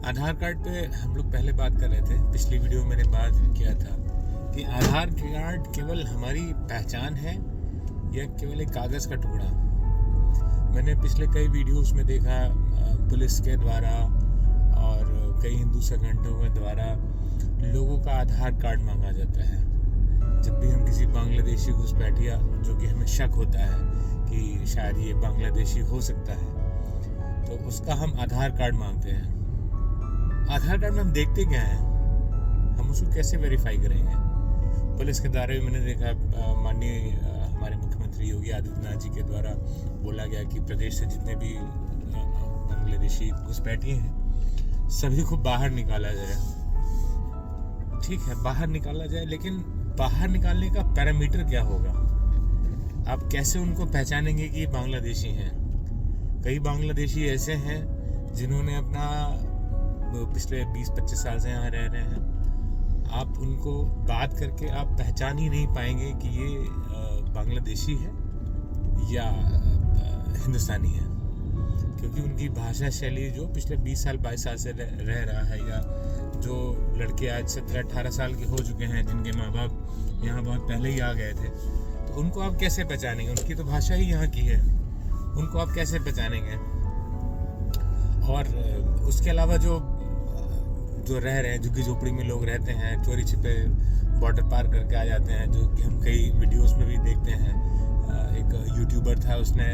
आधार card पे हम लोग पहले बात कर रहे थे, पिछली वीडियो में मैंने बात किया था कि आधार कार्ड केवल हमारी पहचान है या केवल एक कागज़ का टुकड़ा। मैंने पिछले कई वीडियोस में देखा पुलिस के द्वारा और कई हिंदू संगठनों के द्वारा लोगों का आधार कार्ड मांगा जाता है। जब भी हम किसी बांग्लादेशी घुसपैठिया जो कि हमें शक होता है कि शायद ये बांग्लादेशी हो सकता है, तो उसका हम आधार कार्ड मांगते हैं। आधार कार्ड में हम देखते क्या हैं, हम उसको कैसे वेरीफाई करेंगे? पुलिस के द्वारा भी मैंने देखा, माननीय हमारे मुख्यमंत्री योगी आदित्यनाथ जी के द्वारा बोला गया कि प्रदेश से जितने भी बांग्लादेशी घुसपैठिए हैं सभी को बाहर निकाला जाए। ठीक है, बाहर निकाला जाए, लेकिन बाहर निकालने का पैरामीटर क्या होगा? आप कैसे उनको पहचानेंगे कि बांग्लादेशी हैं? कई बांग्लादेशी ऐसे हैं जिन्होंने अपना पिछले 20-25 साल से यहाँ रह रहे हैं। आप उनको बात करके आप पहचान ही नहीं पाएंगे कि ये बांग्लादेशी है या हिंदुस्तानी है, क्योंकि उनकी भाषा शैली जो पिछले 20 साल 22 साल से रह रहा है, या जो लड़के आज 17-18 साल के हो चुके हैं जिनके माँ बाप यहाँ बहुत पहले ही आ गए थे, तो उनको आप कैसे पहचानेंगे? उनकी तो भाषा ही यहाँ की है, उनको आप कैसे पहचानेंगे? और उसके अलावा जो रह रहे हैं, झुग्गी झोपड़ी में लोग रहते हैं, चोरी छिपे बॉर्डर पार करके आ जाते हैं, जो कि हम कई वीडियोस में भी देखते हैं। एक यूट्यूबर था, उसने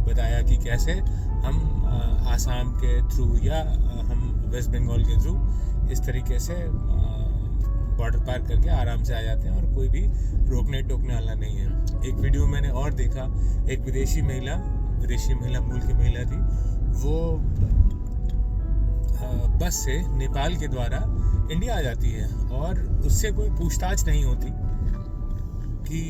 बताया कि कैसे हम आसाम के थ्रू या हम वेस्ट बंगाल के थ्रू इस तरीके से बॉर्डर पार करके आराम से आ जाते हैं और कोई भी रोकने टोकने वाला नहीं है। एक वीडियो मैंने और देखा, एक विदेशी महिला मूल की महिला थी, वो बस से नेपाल के द्वारा इंडिया आ जाती है और उससे कोई पूछताछ नहीं होती कि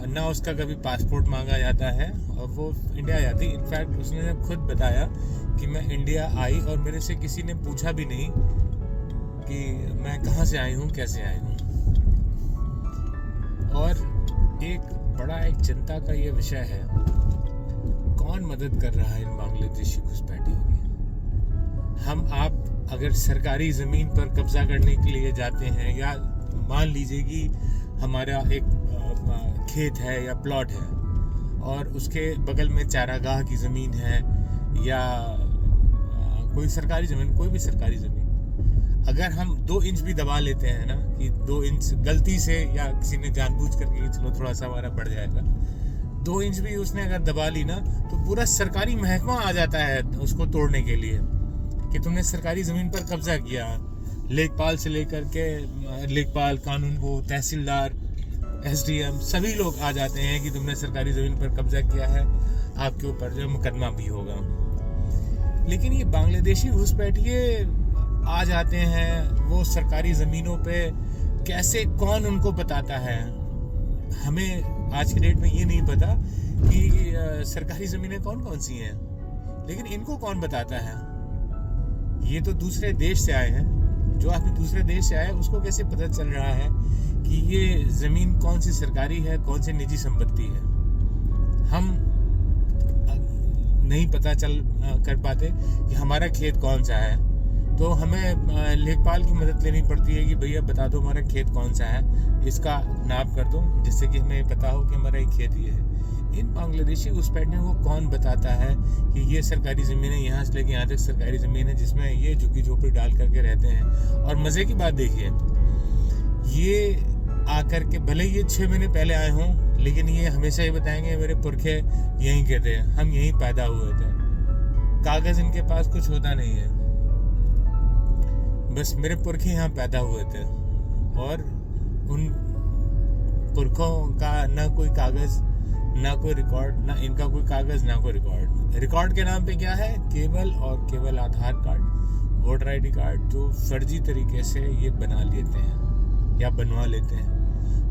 ना उसका कभी पासपोर्ट मांगा जाता है और वो इंडिया आ जाती है। इनफैक्ट उसने खुद बताया कि मैं इंडिया आई और मेरे से किसी ने पूछा भी नहीं कि मैं कहाँ से आई हूँ, कैसे आई हूँ। और एक चिंता का ये विषय है, कौन मदद कर रहा है इन बांग्लादेशी घुसपैठियों की? आप अगर सरकारी ज़मीन पर कब्जा करने के लिए जाते हैं, या मान लीजिए कि हमारा एक खेत है या प्लॉट है और उसके बगल में चारागाह की ज़मीन है, या कोई भी सरकारी ज़मीन, अगर हम 2 इंच भी दबा लेते हैं ना, कि 2 इंच गलती से या किसी ने जानबूझ करके चलो थोड़ा सा हमारा बढ़ जाएगा, 2 इंच भी उसने अगर दबा ली ना, तो पूरा सरकारी महकमा आ जाता है उसको तोड़ने के लिए कि तुमने सरकारी ज़मीन पर कब्जा किया। लेखपाल से लेकर के लेखपाल, कानूनगो, तहसीलदार, SDM सभी लोग आ जाते हैं कि तुमने सरकारी ज़मीन पर कब्जा किया है, आपके ऊपर जो मुकदमा भी होगा। लेकिन ये बांग्लादेशी घुसपैठिए आ जाते हैं वो सरकारी ज़मीनों पे, कैसे, कौन उनको बताता है? हमें आज की डेट में ये नहीं पता कि सरकारी ज़मीनें कौन कौन सी हैं, लेकिन इनको कौन बताता है? ये तो दूसरे देश से आए हैं। जो आदमी दूसरे देश से आया है उसको कैसे पता चल रहा है कि ये ज़मीन कौन सी सरकारी है, कौन सी निजी संपत्ति है? हम नहीं पता कर पाते कि हमारा खेत कौन सा है, तो हमें लेखपाल की मदद लेनी पड़ती है कि भैया बता दो हमारा खेत कौन सा है, इसका नाप कर दो, जिससे कि हमें पता हो कि हमारा एक खेत ये है। इन बांग्लादेशी घुसपैठियों को कौन बताता है कि ये सरकारी ज़मीन है, यहाँ से लेके यहाँ तक सरकारी ज़मीन है, जिसमें ये झुग्गी झोपड़ी डाल करके रहते हैं? और मज़े की बात देखिए, ये आकर के भले ये 6 महीने पहले आए हों, लेकिन ये हमेशा ही बताएंगे मेरे पुरखे यहीं के थे, हम यहीं पैदा हुए थे। कागज़ इनके पास कुछ होता नहीं है, बस मेरे पुरखे यहाँ पैदा हुए थे, और उन पुरखों का ना कोई कागज़, ना कोई रिकॉर्ड, ना इनका कोई कागज़, ना कोई रिकॉर्ड के नाम पे क्या है? केवल और केवल आधार कार्ड, वोटर ID कार्ड, जो फर्जी तरीके से ये बना लेते हैं या बनवा लेते हैं।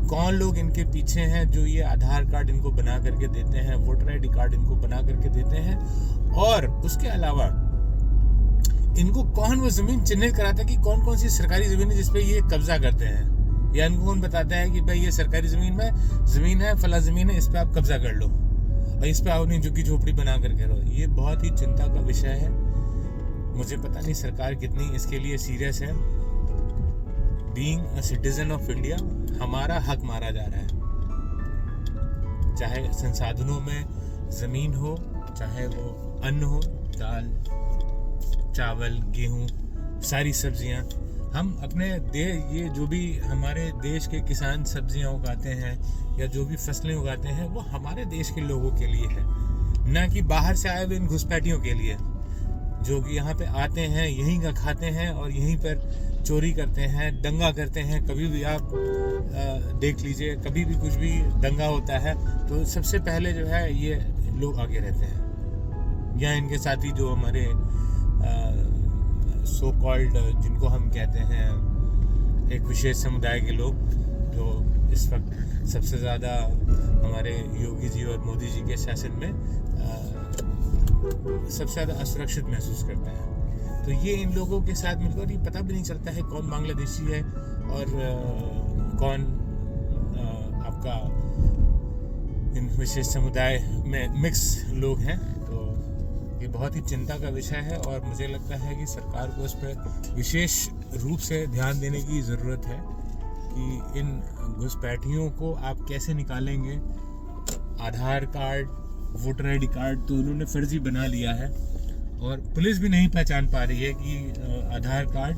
कौन लोग इनके पीछे हैं जो ये आधार कार्ड इनको बना करके देते हैं, वोटर ID कार्ड इनको बना करके देते हैं, और उसके अलावा इनको कौन वो ज़मीन चिन्हित कराता है कि कौन कौन सी सरकारी ज़मीन है जिसपे ये कब्जा करते हैं? या इनको कौन बताता है कि भाई ये सरकारी ज़मीन है, फला ज़मीन है, इस पर आप कब्जा कर लो और इस पर आप अपनी झुग्गी झोपड़ी बना करके रहो? ये बहुत ही चिंता का विषय है। मुझे पता नहीं सरकार कितनी इसके लिए सीरियस है। Being a citizen of India हमारा हक मारा जा रहा है, चाहे संसाधनों में ज़मीन हो, चाहे वो अन्न हो, दाल चावल गेहूँ सारी सब्जियाँ। हम अपने ये जो भी हमारे देश के किसान सब्जियाँ उगाते हैं या जो भी फसलें उगाते हैं वो हमारे देश के लोगों के लिए है, ना कि बाहर से आए हुए इन घुसपैठियों के लिए, जो कि यहाँ पे आते हैं, यहीं का खाते हैं और यहीं पर चोरी करते हैं, दंगा करते हैं। कभी भी आप देख लीजिए, कभी भी कुछ भी दंगा होता है तो सबसे पहले जो है ये लोग आगे रहते हैं, या इनके साथी जो हमारे सो कॉल्ड, जिनको हम कहते हैं एक विशेष समुदाय के लोग, जो इस वक्त सबसे ज़्यादा हमारे योगी जी और मोदी जी के शासन में सबसे ज़्यादा असुरक्षित महसूस करते हैं। तो ये इन लोगों के साथ मिलकर ये पता भी नहीं चलता है कौन बांग्लादेशी है और कौन आपका इन विशेष समुदाय में मिक्स लोग हैं। तो ये बहुत ही चिंता का विषय है और मुझे लगता है कि सरकार को इस पर विशेष रूप से ध्यान देने की ज़रूरत है कि इन घुसपैठियों को आप कैसे निकालेंगे। आधार कार्ड, वोटर आईडी कार्ड तो उन्होंने फर्जी बना लिया है और पुलिस भी नहीं पहचान पा रही है कि आधार कार्ड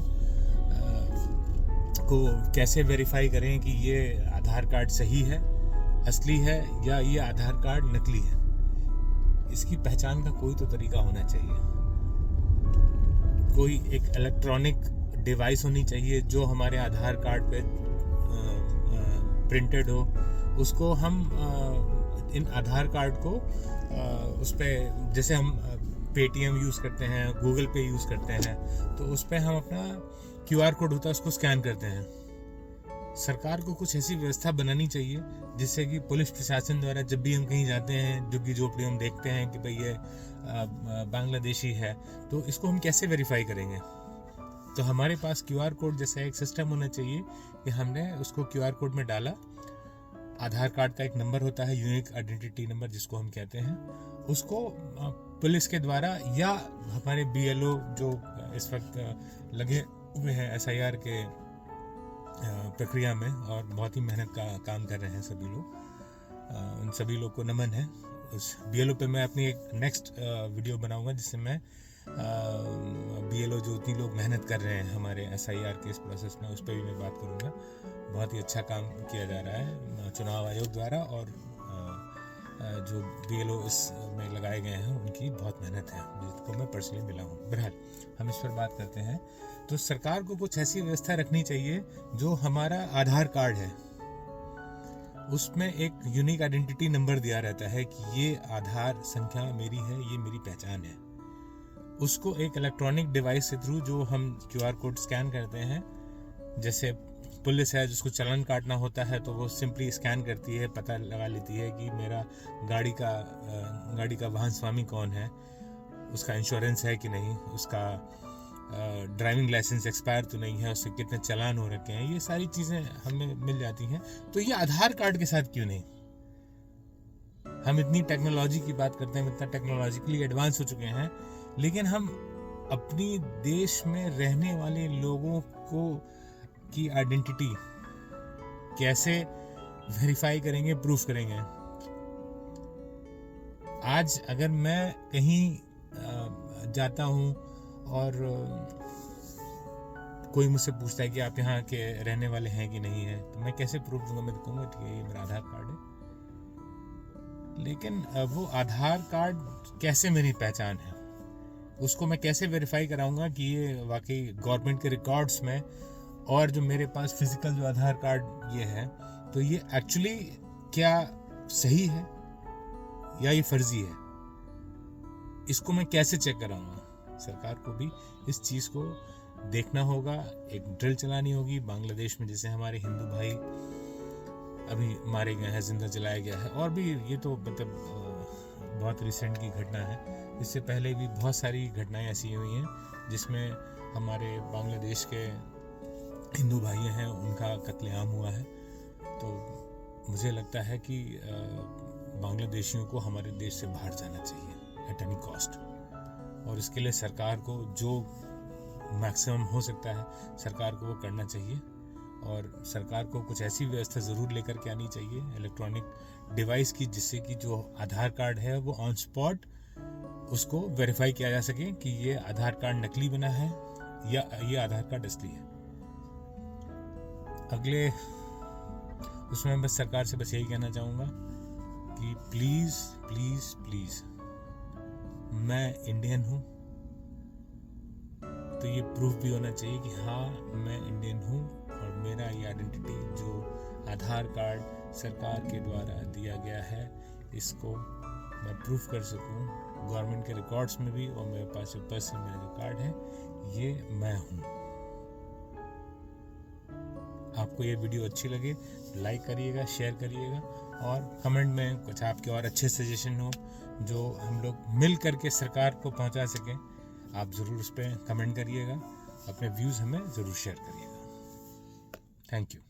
को कैसे वेरीफाई करें कि ये आधार कार्ड सही है, असली है, या ये आधार कार्ड नकली है। इसकी पहचान का कोई तो तरीका होना चाहिए। कोई एक इलेक्ट्रॉनिक डिवाइस होनी चाहिए जो हमारे आधार कार्ड पे प्रिंटेड हो, उसको हम इन आधार कार्ड को उस पर, जैसे हम पेटीएम यूज़ करते हैं, गूगल पे यूज़ करते हैं, तो उस पर हम अपना QR कोड होता है उसको स्कैन करते हैं। सरकार को कुछ ऐसी व्यवस्था बनानी चाहिए जिससे कि पुलिस प्रशासन द्वारा जब भी हम कहीं जाते हैं, झुग्गी झोपड़ी हम देखते हैं कि भाई ये बांग्लादेशी है, तो इसको हम कैसे वेरीफाई करेंगे। तो हमारे पास QR कोड जैसा एक सिस्टम होना चाहिए कि हमने उसको QR कोड में डाला, आधार कार्ड का एक नंबर होता है, यूनिक आइडेंटिटी नंबर जिसको हम कहते हैं, उसको पुलिस के द्वारा या हमारे BLO जो इस वक्त लगे हुए हैं SIR के प्रक्रिया में और बहुत ही मेहनत का काम कर रहे हैं सभी लोग, उन सभी लोग को नमन है। उस BLO पे मैं अपनी एक नेक्स्ट वीडियो बनाऊंगा जिससे मैं BLO जो उतनी लोग मेहनत कर रहे हैं हमारे SIR के इस प्रोसेस में, उस पर भी मैं बात करूंगा। बहुत ही अच्छा काम किया जा रहा है चुनाव आयोग द्वारा और जो BLO इस में लगाए गए हैं उनकी बहुत मेहनत है, जिसको मैं पर्सनली मिला हूँ। बहरहाल हम इस पर बात करते हैं। तो सरकार को कुछ ऐसी व्यवस्था रखनी चाहिए जो हमारा आधार कार्ड है उसमें एक यूनिक आइडेंटिटी नंबर दिया रहता है कि ये आधार संख्या मेरी है, ये मेरी पहचान है। उसको एक इलेक्ट्रॉनिक डिवाइस के थ्रू जो हम QR कोड स्कैन करते हैं, जैसे पुलिस है जिसको चालान काटना होता है तो वो सिंपली स्कैन करती है, पता लगा लेती है कि मेरा गाड़ी का वाहन स्वामी कौन है, उसका इंश्योरेंस है कि नहीं, उसका ड्राइविंग लाइसेंस एक्सपायर तो नहीं है, उससे कितने चालान हो रखे हैं, ये सारी चीज़ें हमें मिल जाती हैं। तो ये आधार कार्ड के साथ क्यों नहीं? हम इतनी टेक्नोलॉजी की बात करते हैं, इतना टेक्नोलॉजिकली एडवांस हो चुके हैं, लेकिन हम अपनी देश में रहने वाले लोगों को की आइडेंटिटी कैसे वेरीफाई करेंगे, प्रूफ करेंगे? आज अगर मैं कहीं जाता हूँ और कोई मुझसे पूछता है कि आप यहाँ के रहने वाले हैं कि नहीं है, तो मैं कैसे प्रूफ दूंगा? मैं कहूँगा ठीक है ये मेरा आधार कार्ड है, लेकिन वो आधार कार्ड कैसे मेरी पहचान है, उसको मैं कैसे वेरीफाई कराऊंगा कि ये वाकई गवर्नमेंट के रिकॉर्ड्स में, और जो मेरे पास फिजिकल जो आधार कार्ड ये है, तो ये एक्चुअली क्या सही है या ये फर्जी है, इसको मैं कैसे चेक कराऊंगा? सरकार को भी इस चीज़ को देखना होगा, एक ड्रिल चलानी होगी। बांग्लादेश में जैसे हमारे हिंदू भाई अभी मारे गए हैं, जिंदा जलाया गया है, और भी ये तो मतलब बहुत रिसेंट की घटना है, इससे पहले भी बहुत सारी घटनाएं ऐसी हुई हैं जिसमें हमारे बांग्लादेश के हिंदू भाई हैं उनका कत्लेआम हुआ है। तो मुझे लगता है कि बांग्लादेशियों को हमारे देश से बाहर जाना चाहिए एट एनी कॉस्ट। और इसके लिए सरकार को जो मैक्सिमम हो सकता है सरकार को वो करना चाहिए। और सरकार को कुछ ऐसी व्यवस्था ज़रूर लेकर के आनी चाहिए इलेक्ट्रॉनिक डिवाइस की, जिससे कि जो आधार कार्ड है वो ऑन स्पॉट उसको वेरीफाई किया जा सके कि ये आधार कार्ड नकली बना है या ये आधार कार्ड असली है। अगले उसमें मैं बस सरकार से बस यही कहना चाहूँगा कि प्लीज़ प्लीज़ प्लीज़, मैं इंडियन हूँ तो ये प्रूफ भी होना चाहिए कि हाँ मैं इंडियन हूँ और मेरा ये आइडेंटिटी जो आधार कार्ड सरकार के द्वारा दिया गया है इसको मैं प्रूफ कर सकूँ गवर्नमेंट के रिकॉर्ड्स में भी, और मेरे पास जो पर्सनल मेरा जो कार्ड है ये मैं हूँ। आपको ये वीडियो अच्छी लगे लाइक करिएगा, शेयर करिएगा, और कमेंट में कुछ आपके और अच्छे सजेशन हो जो हम लोग मिल करके सरकार को पहुंचा सकें, आप ज़रूर उस पर कमेंट करिएगा, अपने व्यूज़ हमें ज़रूर शेयर करिएगा। Thank you.